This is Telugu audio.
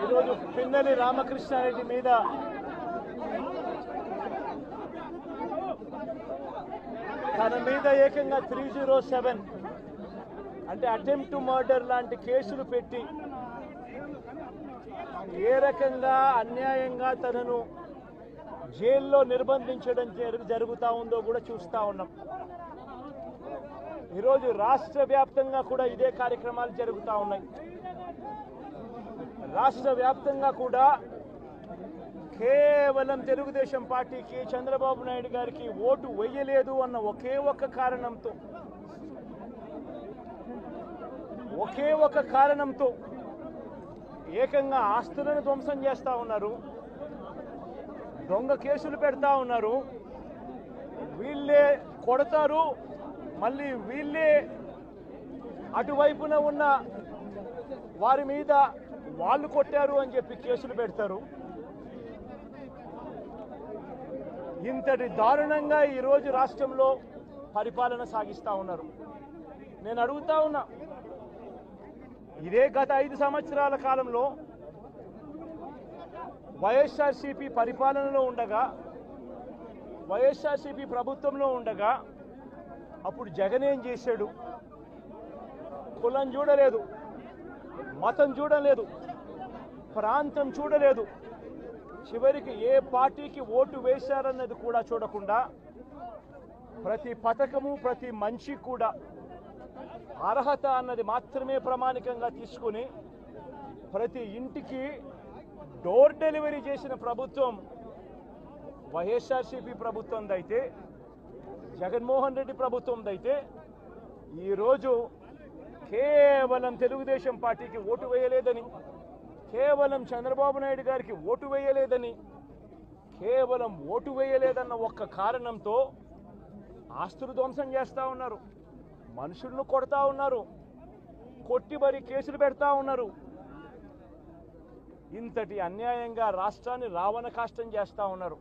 ఈరోజు పిన్నెల్లి రామకృష్ణారెడ్డి మీద తన మీద ఏకంగా 307 అంటే అటెంప్ట్ టు మర్డర్ లాంటి కేసులు పెట్టి ఏ రకంగా అన్యాయంగా తనను జైల్లో నిర్బంధించడం జరుగుతూ ఉందో కూడా చూస్తూ ఉన్నాం. ఈరోజు రాష్ట్ర వ్యాప్తంగా కూడా ఇదే కార్యక్రమాలు జరుగుతూ ఉన్నాయి. రాష్ట్ర వ్యాప్తంగా కూడా కేవలం తెలుగుదేశం పార్టీకి చంద్రబాబు నాయుడు గారికి ఓటు వేయలేదు అన్న ఒకే ఒక కారణంతో ఏకంగా ఆస్తులను ధ్వంసం చేస్తూ ఉన్నారు, దొంగ కేసులు పెడతా ఉన్నారు. వీళ్ళే కొడతారు, మళ్ళీ వీళ్ళే అటువైపున ఉన్న వారి మీద వాళ్ళు కొట్టారు అని చెప్పి కేసులు పెడతారు. ఇంతటి దారుణంగా ఈరోజు రాష్ట్రంలో పరిపాలన సాగిస్తూ ఉన్నారు. నేను అడుగుతా ఉన్నా, ఇదే గత 5 సంవత్సరాల కాలంలో వైఎస్ఆర్సీపీ పరిపాలనలో ఉండగా, వైఎస్ఆర్సీపీ ప్రభుత్వంలో ఉండగా అప్పుడు జగన్ ఏం చేశాడు? కులం చూడలేదు, మతం చూడలేదు, ప్రాంతం చూడలేదు, చివరికి ఏ పార్టీకి ఓటు వేశారన్నది కూడా చూడకుండా ప్రతి పథకము ప్రతి మనిషి కూడా అర్హత అన్నది మాత్రమే ప్రామాణికంగా తీసుకుని ప్రతి ఇంటికి డోర్ డెలివరీ చేసిన ప్రభుత్వం వైఎస్ఆర్సీపీ ప్రభుత్వందైతే, జగన్మోహన్ రెడ్డి ప్రభుత్వందైతే ఈరోజు కేవలం తెలుగుదేశం పార్టీకి ఓటు వేయలేదని, కేవలం చంద్రబాబు నాయుడు గారికి ఓటు వేయలేదని, కేవలం ఓటు వేయలేదన్న ఒక్క కారణంతో ఆస్తులు ధ్వంసం చేస్తూ ఉన్నారు, మనుషులను కొడతా ఉన్నారు, కొట్టి మరి కేసులు పెడతా ఉన్నారు. ఇంతటి అన్యాయంగా రాష్ట్రాన్ని రావణ కాష్టం చేస్తూ ఉన్నారు.